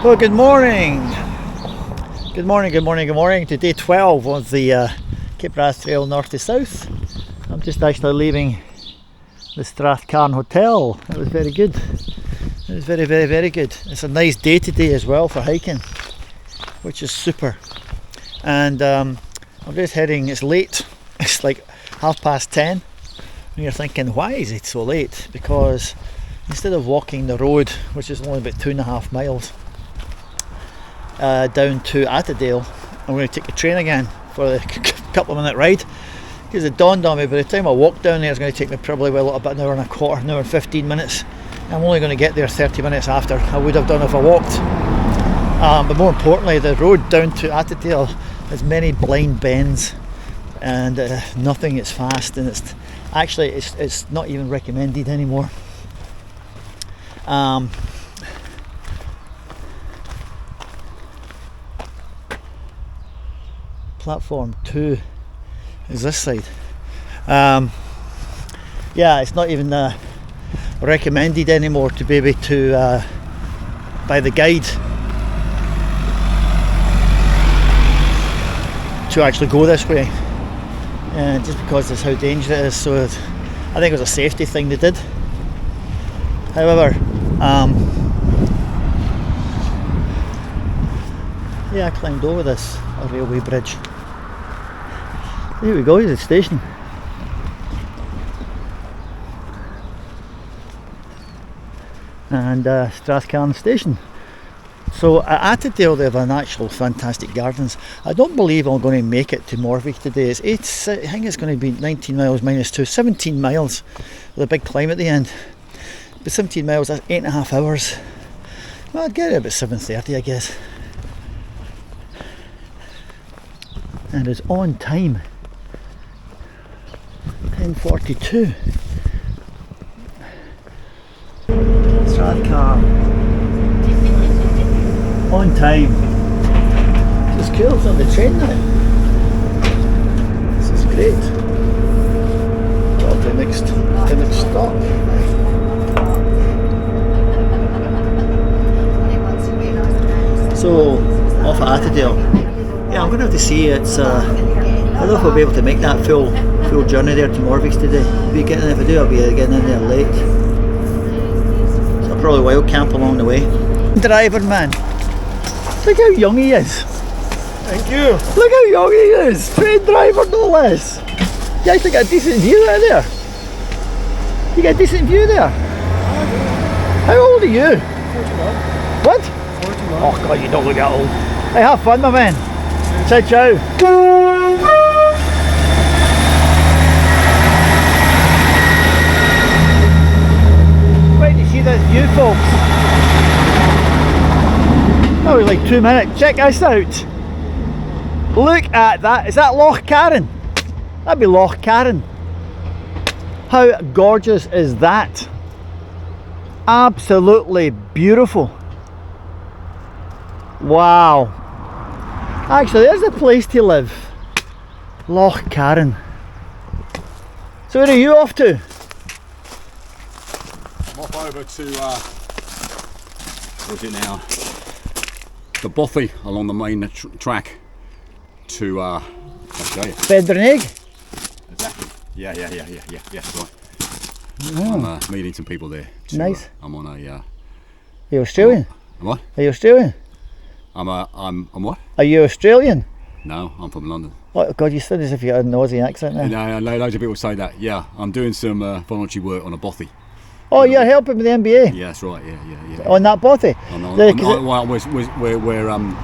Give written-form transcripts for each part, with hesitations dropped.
Well, good morning. Good morning, good morning, good morning to day 12 of the CapeWrathTrail north to south. I'm just actually leaving the Strathcarn Hotel. It was very good. It was very, very, very good. It's a nice day today as well for hiking, which is super. And I'm just heading, it's late, it's like 10:30. And you're thinking, why is it so late? Because instead of walking the road, which is only about 2.5 miles, down to Attadale, I'm going to take the train again for a couple of minute ride, because it dawned on me by the time I walk down there it's going to take me probably about an hour and a quarter, an hour and 15 minutes. I'm only going to get there 30 minutes after I would have done if I walked. But more importantly, the road down to Attadale has many blind bends and nothing is fast, and it's not even recommended anymore. Platform 2 is this side. Yeah, it's not even recommended anymore to be able to by the guide to actually go this way, just because of how dangerous it is. So I think it was a safety thing they did. However, yeah, I climbed over this railway bridge. There we go, here's the station. And Strathcarn station. So at Attadale they have an actual fantastic gardens. I don't believe I'm going to make it to Morvich today. I think it's going to be 19 miles minus 2, 17 miles with a big climb at the end. But 17 miles, that's 8.5 hours. Well, I'd get it about 7:30 I guess. And it's on time. 10:42. Strathcarn. On time. This is cool, it's on the train now. This is great. Got the next stop. So, off at Attadale. Yeah, I'm going to have to see. I don't know if I'll be able to make that full journey there to Morvich today. If I do, I'll be getting in there late. So I'll probably wild camp along the way. Driver man, look how young he is. Thank you. Look how young he is. Train driver, no less. You actually got a decent view out there. You got a decent view there. How old are you? 41. What? 41. Oh God, you don't look that old. Hey, have fun, my man. Ciao, ciao. Wait to see this view, folks. That was like 2 minutes. Check this out. Look at that. Is that Loch Carron? That'd be Loch Carron. How gorgeous is that? Absolutely beautiful. Wow. Actually, there's a place to live. Loch Carron. So where are you off to? I'm off over to, what's it now? The Bothy along the main track to, I'll show you. Inverness? Exactly. Yeah, right. Oh. I'm meeting some people there. Nice. I'm on a... Are you Australian? What? Are you Australian? I'm what? Are you Australian? No, I'm from London. Oh God, you said as if you had an Aussie accent there. No, loads of people say that. Yeah, I'm doing some voluntary work on a Bothy. Oh, you're helping with the NBA? Yeah, that's right. Yeah. On that bothy? We're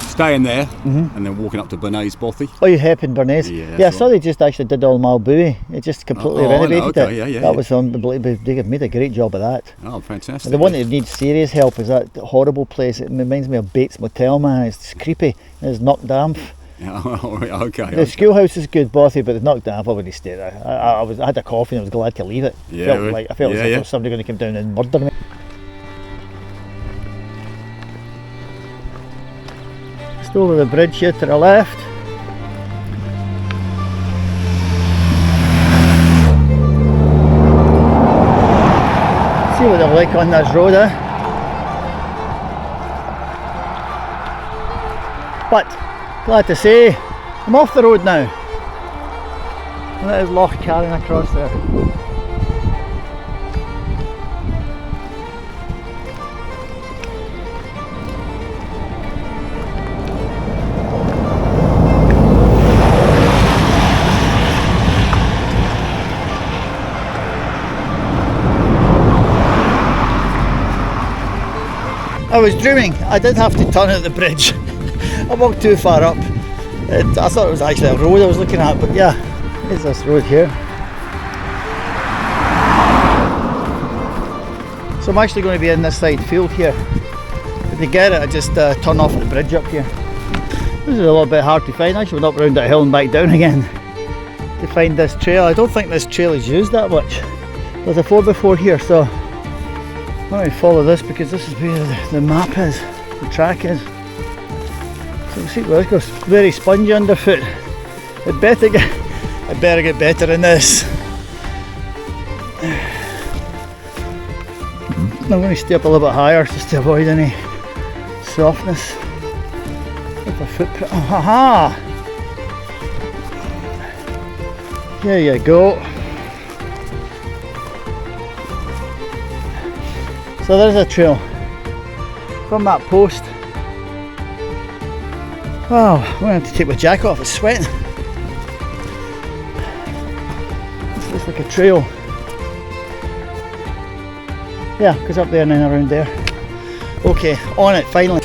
staying there and then walking up to Bernays Bothy. Oh, you're helping Inverness? Yeah, I saw they just actually did all Malbuie. It just completely renovated it. Yeah. That was unbelievable. They made a great job of that. Oh, fantastic. The one that needs serious help is that horrible place. It reminds me of Bates Motel, man. It's creepy. It's knocked damp. Okay. The schoolhouse is good, Bothy, but it's knocked damp. I wouldn't stay there. I had a coffee and I was glad to leave it. Yeah, I felt like there was somebody going to come down and murder me. Just over the bridge here to the left. See what they're like on this road, But glad to say I'm off the road now. And that is Loch Carron across there. I was dreaming. I did have to turn at the bridge. I walked too far up. I thought it was actually a road I was looking at, but yeah, there's this road here. So I'm actually going to be in this side field here. If you get it, I just turn off at the bridge up here. This is a little bit hard to find. I actually went up around that hill and back down again to find this trail. I don't think this trail is used that much. There's a 4x4 here, so I'm going to follow this because this is where the map is, the track is. So see where this goes. Very spongy underfoot. It better get better than this. I'm going to stay up a little bit higher just to avoid any softness with the footprint. Oh, haha! There you go. So there's a trail from that post. Wow, I'm going to have to take my jacket off, it's sweating. This looks like a trail. Yeah, goes up there and then around there. Okay, on it finally.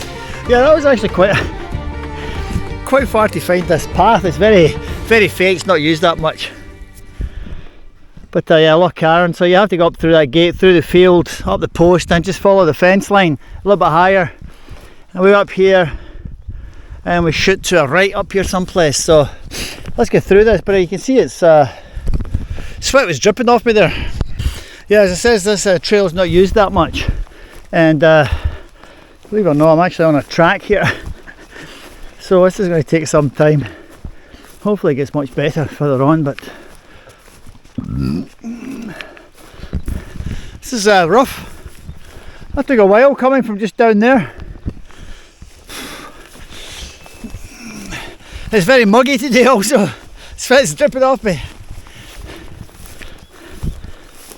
Yeah, that was actually quite far to find this path. It's very fake, it's not used that much. But yeah, Loch Carron, so you have to go up through that gate, through the field, up the post, and just follow the fence line a little bit higher. And we're up here, and we shoot to a right up here someplace. So let's get through this. But you can see it's sweat was dripping off me there. Yeah, as it says, this trail's not used that much. And believe it or not, I'm actually on a track here. So this is going to take some time. Hopefully it gets much better further on, but this is rough. That took a while coming from just down there. It's very muggy today also. Sweat's dripping off me.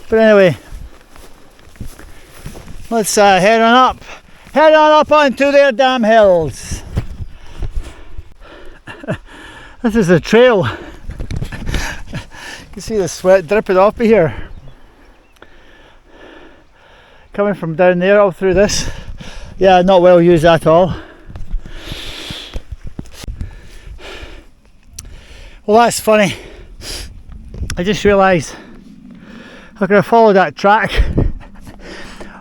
But anyway, let's head on up. Head on up onto their damn hills. This is a trail. You can see the sweat dripping off me here. Coming from down there all through this. Yeah, not well used at all. Well, that's funny. I just realised I could have followed that track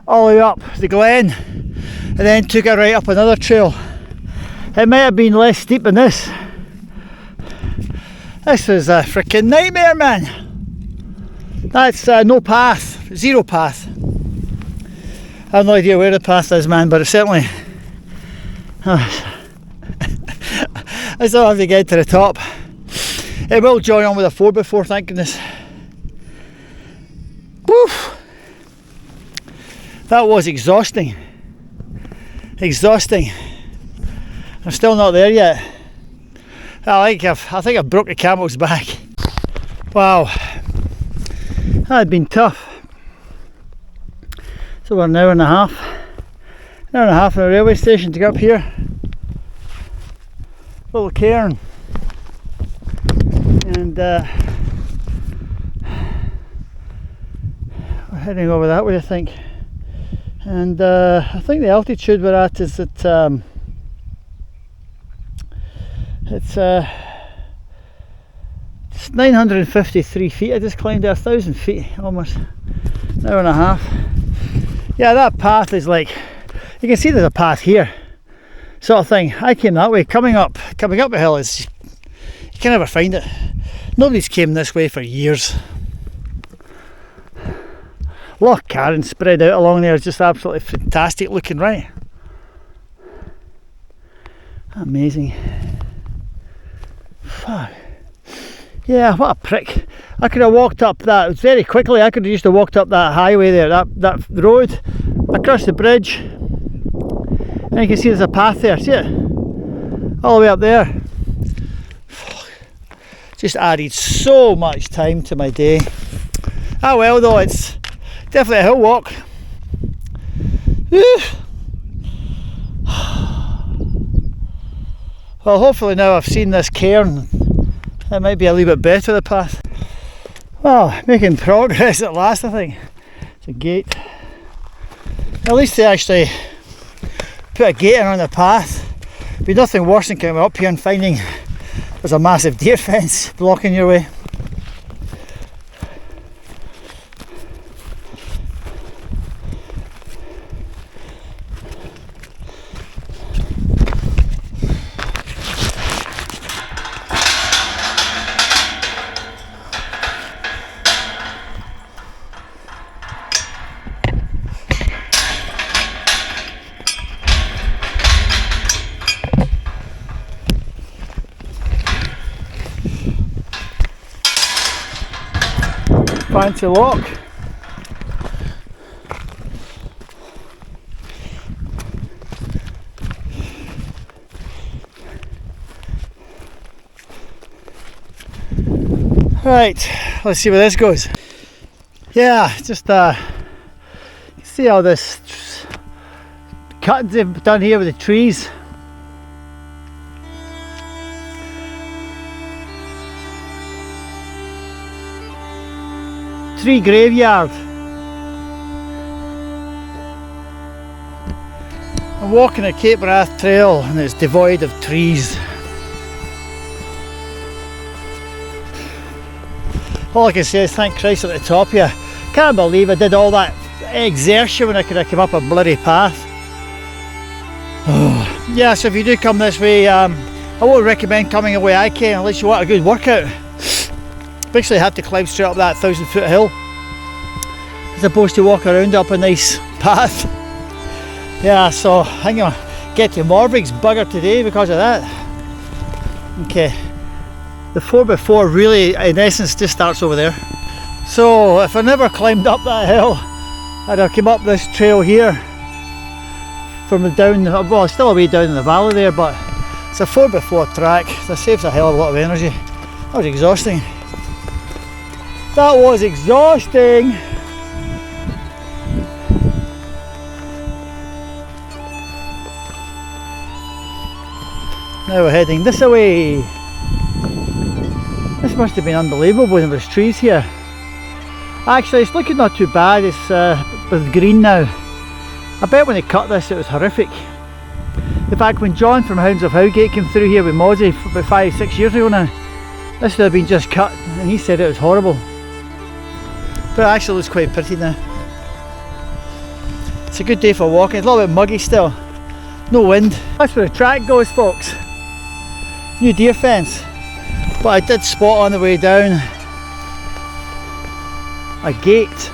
all the way up the glen and then took it right up another trail. It might have been less steep than this. This is a freaking nightmare, man. That's no path, zero path. I have no idea where the path is, man, but it's certainly I still have to get to the top. It will join on with a 4x4, thank goodness. Woof! That was exhausting. Exhausting. I'm still not there yet. I think I've broke the camel's back. Wow. That had been tough. It's over an hour and a half. An hour and a half from the railway station to get up here. Little cairn. And we're heading over that way, I think. And I think the altitude we're at is at it's 953 feet. I just climbed 1,000 feet almost. An hour and a half. Yeah, that path is like, you can see there's a path here, sort of thing. I came that way. Coming up a hill is, you can never find it. Nobody's came this way for years. Loch Carron spread out along there is just absolutely fantastic looking, right? Amazing. Fuck. Yeah, what a prick. I could have walked up that very quickly. I could have just walked up that highway there, that road, across the bridge. And you can see there's a path there, see it? all the way up there. Just added so much time to my day. Ah well though, it's definitely a hill walk. Well, hopefully now I've seen this cairn, it might be a little bit better the path. Well, making progress at last, I think. It's a gate. At least they actually put a gate in on the path. It'd be nothing worse than coming up here and finding there's a massive deer fence blocking your way. Fancy lock. Right, let's see where this goes. Yeah, just see all this cuttings they've done here with the trees. Tree graveyard. I'm walking a CapeWrathTrail and it's devoid of trees. All I can say is thank Christ at the top here. Can't believe I did all that exertion when I could have come up a bloody path. Yeah, so if you do come this way, I won't recommend coming the way I came unless you want a good workout. Basically had to climb straight up that 1,000-foot hill as opposed to walk around up a nice path. Yeah, so I'm gonna get to Morvig's bugger today because of that. Okay, the 4x4 really in essence just starts over there. So if I never climbed up that hill, I'd have come up this trail here from the down, well it's still a way down in the valley there, but it's a 4x4 track that saves a hell of a lot of energy. That was exhausting. That was exhausting. Now we're heading this way. This must have been unbelievable when there was trees here. Actually, it's looking not too bad. It's with green now. I bet when they cut this it was horrific. In fact, when John from Hounds of Howgate came through here with Mozzie about 5-6 years ago now, this would have been just cut and he said it was horrible. But it actually looks quite pretty now. It's a good day for walking. It's a little bit muggy still. No wind. That's where the track goes, folks. New deer fence. But I did spot on the way down a gate.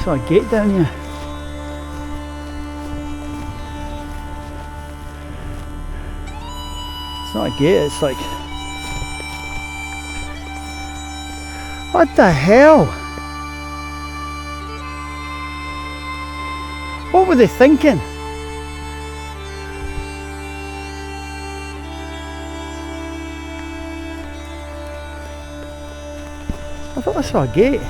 Saw a gate down here. It's not a gate, it's like... What the hell? What were they thinking? I thought I saw a gate.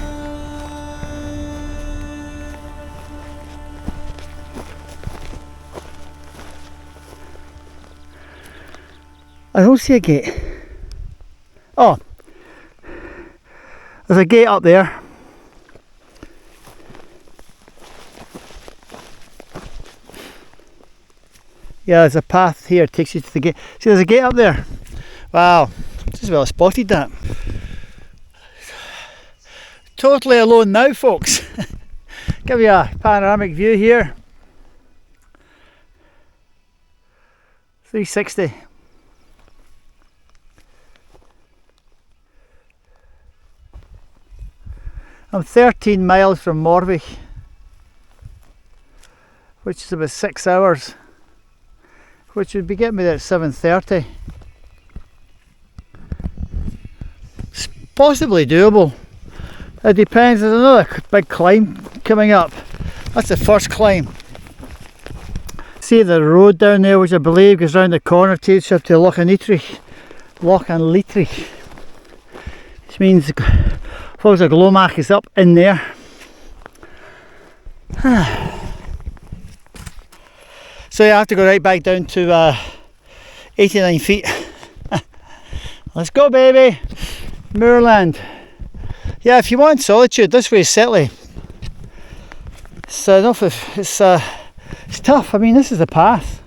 I don't see a gate. Oh, there's a gate up there. Yeah, there's a path here, takes you to the gate. See, there's a gate up there. Wow, just well spotted that. Totally alone now, folks. Give you a panoramic view here. 360. I'm 13 miles from Morvig, which is about 6 hours, which would be getting me there at 7:30. It's possibly doable. It depends. There's another big climb coming up. That's the first climb. See the road down there, which I believe goes round the corner, takes you up to Lochanleitrig, which means folks, the Glomach is up in there. So yeah, I have to go right back down to 89 feet. Let's go, baby! Moorland. Yeah, if you want solitude, this way is Setley. It's tough. I mean, this is the path.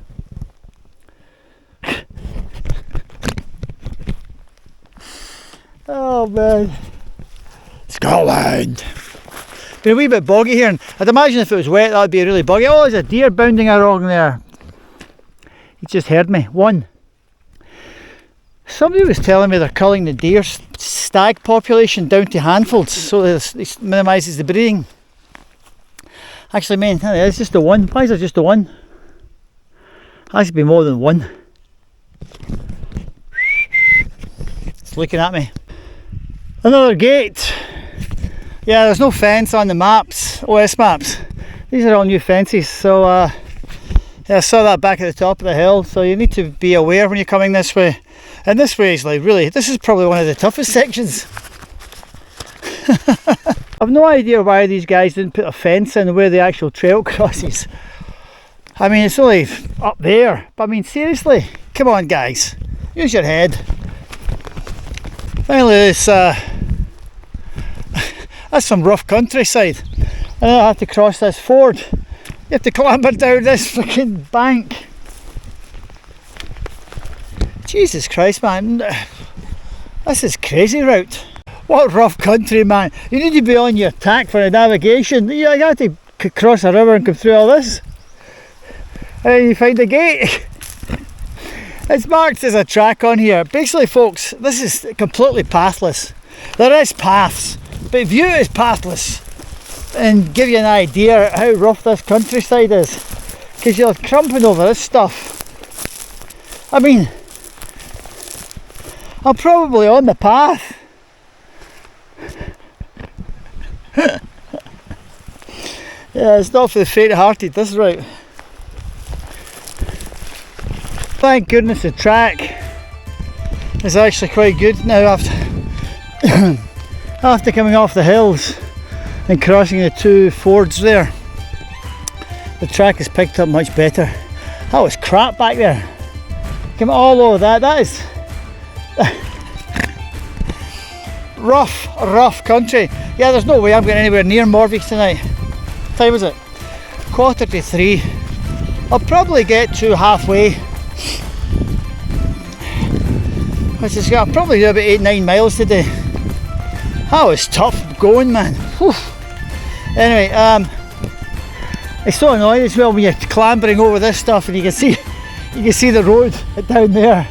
Oh man, Scotland. Been a wee bit boggy here, and I'd imagine if it was wet that would be really boggy. Oh, there's a deer bounding along there. He just heard me. One. Somebody was telling me they're culling the deer stag population down to handfuls, so it minimises the breeding. Actually, man, it's just the one. Why is it just the one? Has to be more than one. It's looking at me. Another gate. Yeah, there's no fence on the maps, OS maps. These are all new fences, so yeah, I saw that back at the top of the hill, so you need to be aware when you're coming this way. And this way is like, really, this is probably one of the toughest sections. I've no idea why these guys didn't put a fence in where the actual trail crosses. I mean, it's only up there, but I mean, seriously, come on guys, use your head. Finally, this that's some rough countryside. And I have to cross this ford. You have to clamber down this fucking bank. Jesus Christ, man, this is crazy route. What rough country, man. You need to be on your tack for the navigation. You have to cross a river and come through all this. And then you find a gate. It's marked as a track on here. Basically, folks, this is completely pathless. There is paths, but view it as pathless and give you an idea how rough this countryside is. Because you're crumping over this stuff. I mean, I'm probably on the path. Yeah, it's not for the faint-hearted, this route. Thank goodness the track is actually quite good now after coming off the hills and crossing the two fords there. The track has picked up much better. That was crap back there. Came all over that. That is rough country. Yeah, there's no way I'm getting anywhere near Morvik tonight. What time is it? 2:45. I'll probably get to halfway, which is, I'll probably do about 8-9 miles today. That was tough going, man. Whew. Anyway, it's so annoying as well when you're clambering over this stuff and you can see the road down there.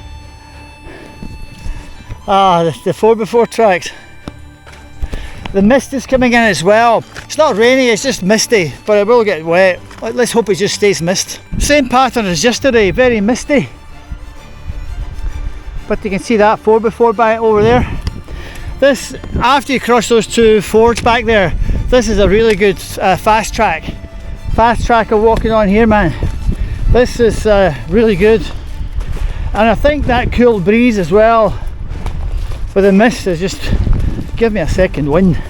Ah, the 4x4 tracks. The mist is coming in as well. It's not rainy, it's just misty, but it will get wet. Let's hope it just stays mist. Same pattern as yesterday, very misty. But you can see that 4x4 back over there. This, after you cross those two fords back there, this is a really good fast track. Fast track of walking on here, man. This is really good. And I think that cool breeze as well with the mist has just give me a second wind,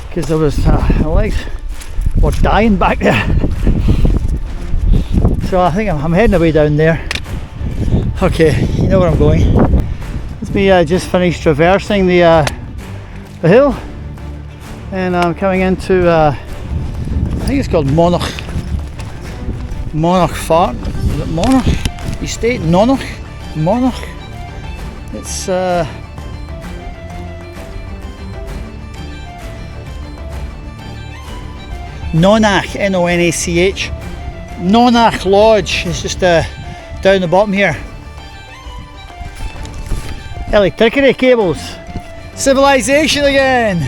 because there was my legs were dying back there. So I think I'm heading away down there. Okay, you know where I'm going. It's me just finished traversing the hill, and I'm coming into I think it's called Monarch Farm. Is it Monarch Estate? Monarch. It's Nonach, N-O-N-A-C-H. Nonach Lodge is just down the bottom here. Electricity cables. Civilization again.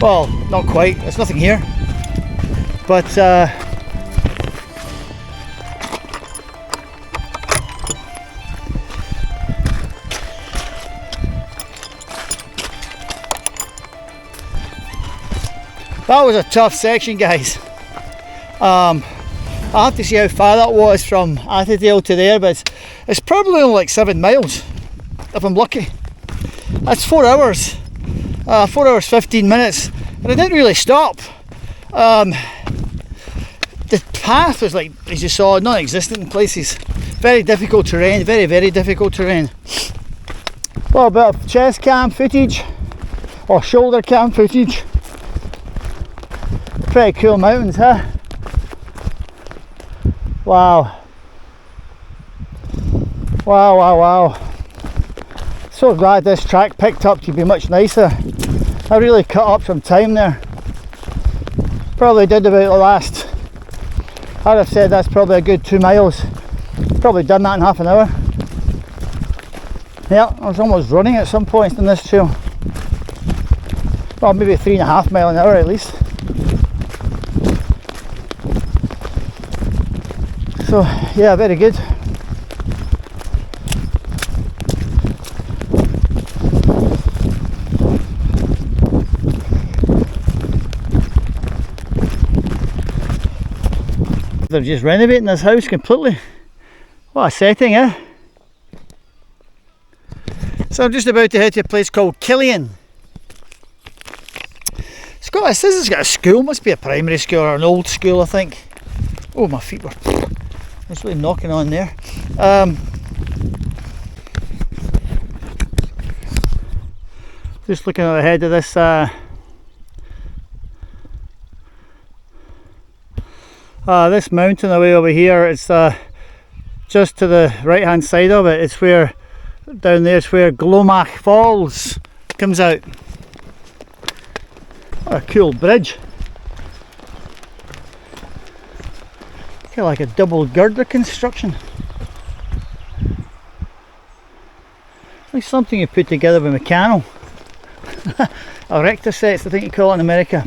Well, not quite. There's nothing here. But That was a tough section, guys. I have to see how far that was from Attadale to there, but it's probably only like 7 miles if I'm lucky. That's 4 hours, 4 hours 15 minutes, and I didn't really stop. The path was, like, as you saw, non-existent in places. Very difficult terrain, very difficult terrain. A little bit of chest cam footage, or shoulder cam footage. Pretty cool mountains, huh? Wow. Wow. So glad this track picked up to be much nicer. I really cut up some time there. Probably did about the last, I'd have said that's probably a good 2 miles. Probably done that in half an hour. Yeah, I was almost running at some points in this trail. Well, maybe 3.5 miles an hour at least. So yeah, very good. They're just renovating this house completely. What a setting, eh? So I'm just about to head to a place called Killian. It says it's got a school, must be a primary school or an old school, I think. Oh, my feet were... It's really knocking on there. Just looking at the head of this this mountain away over here. It's just to the right hand side of it. It's where, down there, it's where Glomach Falls comes out. What a cool bridge. Kind of like a double girder construction. Like something you put together with mechano. Erector sets, I think you call it in America.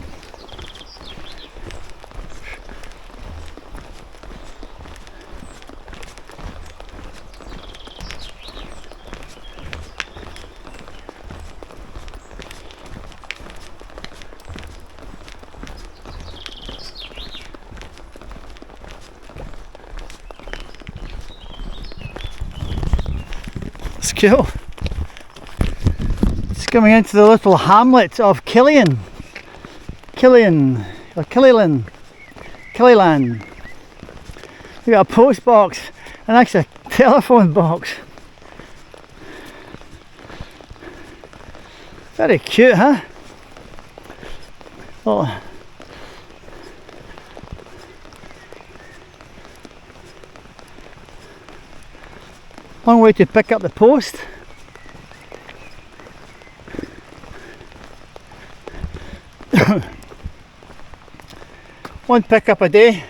It's cool. It's coming into the little hamlet of Killian. Killian. We've got a post box and actually a telephone box. Very cute, huh? Oh. Long way to pick up the post. One pickup a day.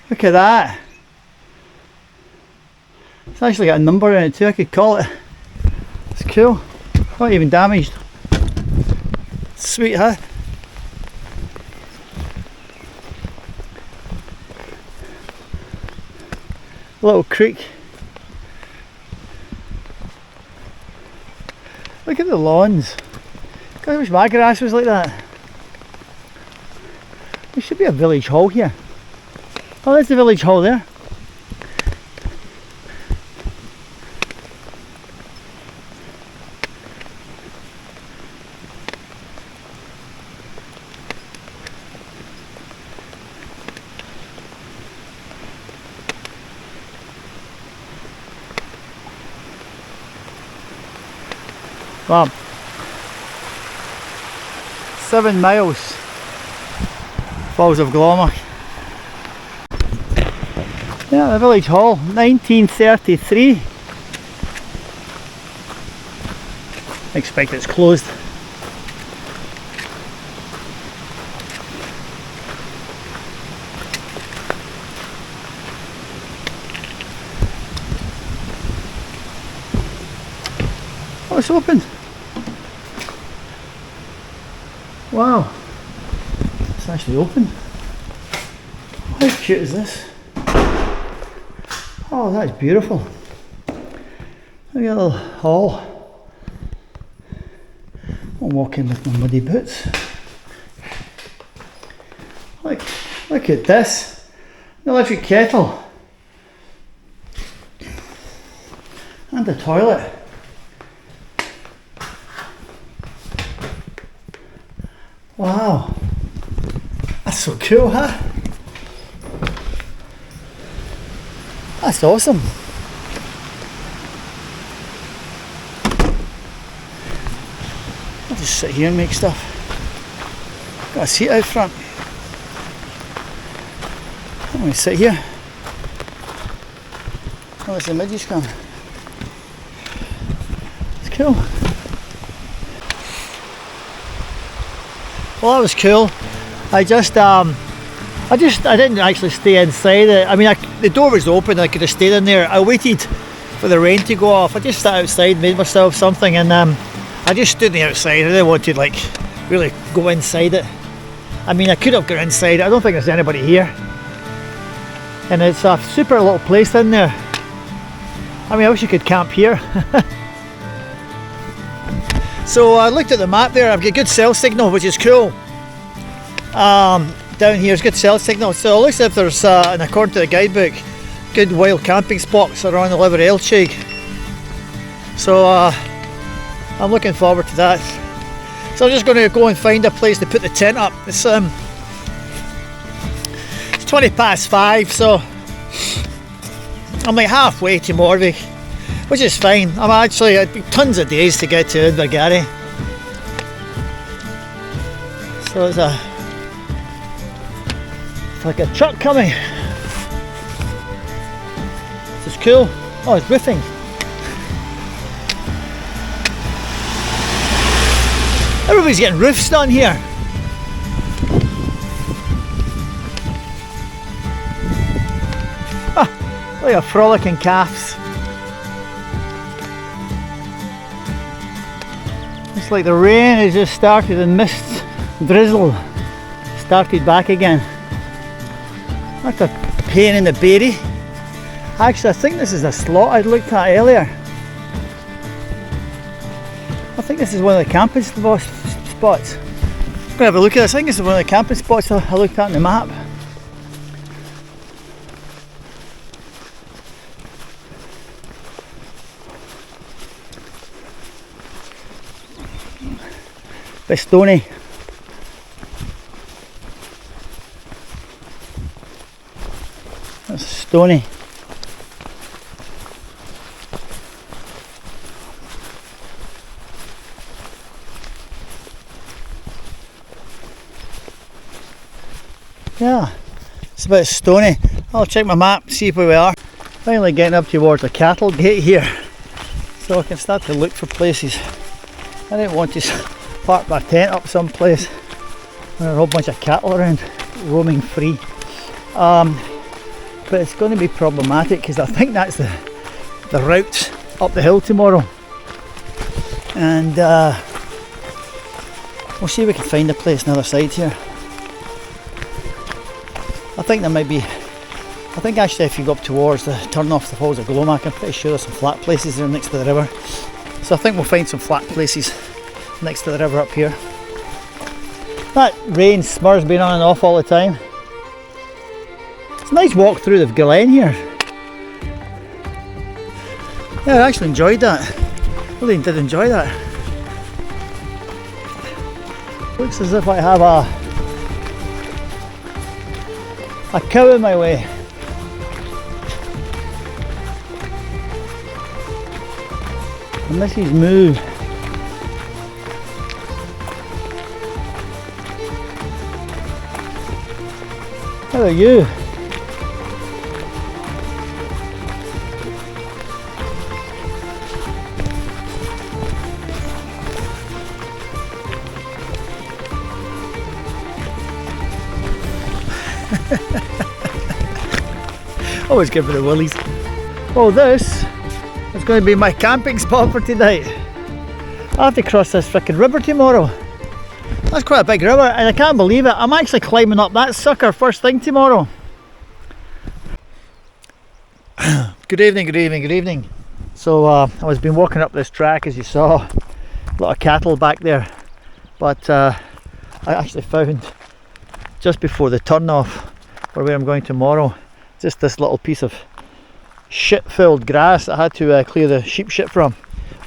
Look at that. It's actually got a number in it too, I could call it. It's cool. Not even damaged. Sweet, huh? Little creek. Look at the lawns. God, I wish my grass was like that. There should be a village hall here. Oh, there's the village hall there. Wow. 7 miles. Falls of Glomach. Yeah, the village hall, 1933. I expect it's closed. Oh, it's open. Wow. It's actually open. How cute is this? Oh, that's beautiful. Look at that little hall. I'm walking with my muddy boots. Look at this. An electric kettle. And a toilet. Wow. That's so cool, huh? That's awesome. I'll just sit here and make stuff. Got a seat out front. I'm going to sit here. Oh, it's the midges come. It's cool. Well, that was cool. I didn't actually stay inside it. I mean, the door was open. I could have stayed in there. I waited for the rain to go off. I just sat outside, made myself something, and I just stood on the outside. I didn't want to like really go inside it. I mean, I could have gone inside. I don't think there's anybody here, and it's a super little place in there. I mean, I wish you could camp here. So I looked at the map there. I've got good cell signal, which is cool. Down here is good cell signal. So it looks as if there's, and according to the guidebook, good wild camping spots around the Liver Elchig. So I'm looking forward to that. So I'm just going to go and find a place to put the tent up. It's 20 past 5, so I'm like halfway to Morvig, which is fine. It'd be tons of days to get to Invergary. So it's like a truck coming. This is cool. Oh, it's roofing. Everybody's getting roofs done here. Ah, look at frolicking calves. It's like the rain has just started and mist, drizzle started back again. That's a pain in the berry. Actually, I think this is a slot I'd looked at earlier. I think this is one of the camping spots. I'm going to have a look at this. I think this is one of the camping spots I looked at on the map. Bit stony. That's stony. Yeah, it's a bit stony. I'll check my map, see where we are. Finally getting up towards the cattle gate here, so I can start to look for places. I didn't want to park my tent up someplace when there are a whole bunch of cattle around roaming free. But it's going to be problematic because I think that's the route up the hill tomorrow, and we'll see if we can find a place on the other side here. I think there might be, I think actually if you go up towards the turn off the falls of Glomach, I'm pretty sure there's some flat places there next to the river, so I think we'll find some flat places next to the river up here. That rain smur's been on and off all the time. It's a nice walk through the Glen here. Yeah, I actually enjoyed that. Really did enjoy that. Looks as if I have a cow in my way. And this is moo. How are you? Always give it the willies. Oh, this is going to be my camping spot for tonight. I have to cross this frickin' river tomorrow. That's quite a big river, and I can't believe it. I'm actually climbing up that sucker first thing tomorrow. Good evening, good evening, good evening. So I was been walking up this track, as you saw, a lot of cattle back there, but I actually found just before the turn off for where I'm going tomorrow, just this little piece of shit filled grass I had to clear the sheep shit from,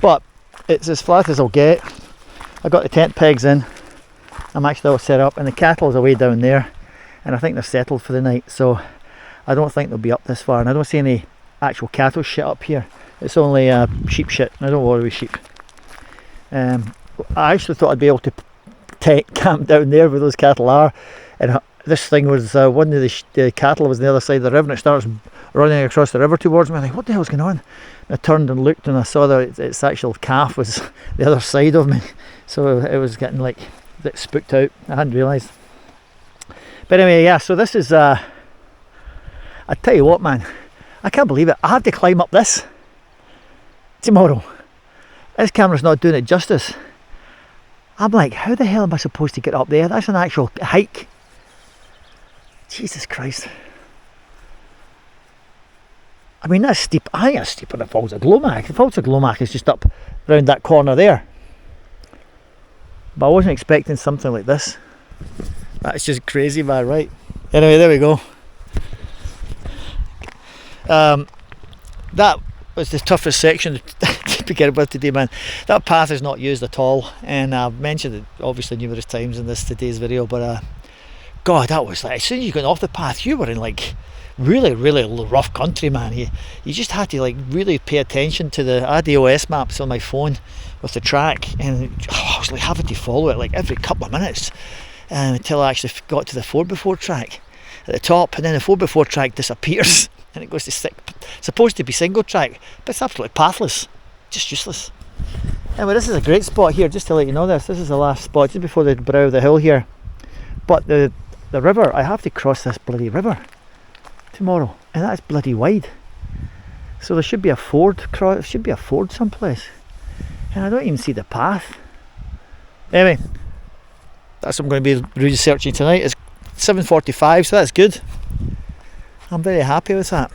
but it's as flat as I'll get. I got the tent pegs in, I'm actually all set up, and the cattle is away down there, and I think they're settled for the night, so I don't think they'll be up this far, and I don't see any actual cattle shit up here. It's only sheep shit, and I don't worry with sheep. I actually thought I'd be able to camp down there where those cattle are, and this thing was one of the cattle was on the other side of the river, and it starts running across the river towards me. I'm like, what the hell's going on? And I turned and looked, and I saw that its actual calf was the other side of me, so it was getting like a bit spooked out. I hadn't realised. But anyway, yeah, so this is I tell you what, man, I can't believe it. I have to climb up this tomorrow. This camera's not doing it justice. I'm like, how the hell am I supposed to get up there? That's an actual hike. Jesus Christ. I mean, that's steep. I think that's steeper than the Falls of Glomach. The Falls of Glomach is just up round that corner there. But I wasn't expecting something like this. That's just crazy, man, right? Anyway, there we go. That was the toughest section to get with today, man. That path is not used at all, and I've mentioned it obviously numerous times in today's video, but God, that was like, as soon as you got off the path, you were in like really rough country, man. You just had to like really pay attention to the ADOS maps on my phone with the track, and I was like having to follow it like every couple of minutes until I actually got to the 4x4 track at the top, and then the 4x4 track disappears and it goes to supposed to be single track, but it's absolutely pathless, just useless. Anyway, this is a great spot here, just to let you know this is the last spot just before the brow of the hill here. But the river, I have to cross this bloody river tomorrow, and that's bloody wide, so there should be a ford someplace, and I don't even see the path. Anyway, that's what I'm going to be researching tonight. It's 7:45, so that's good. I'm very happy with that.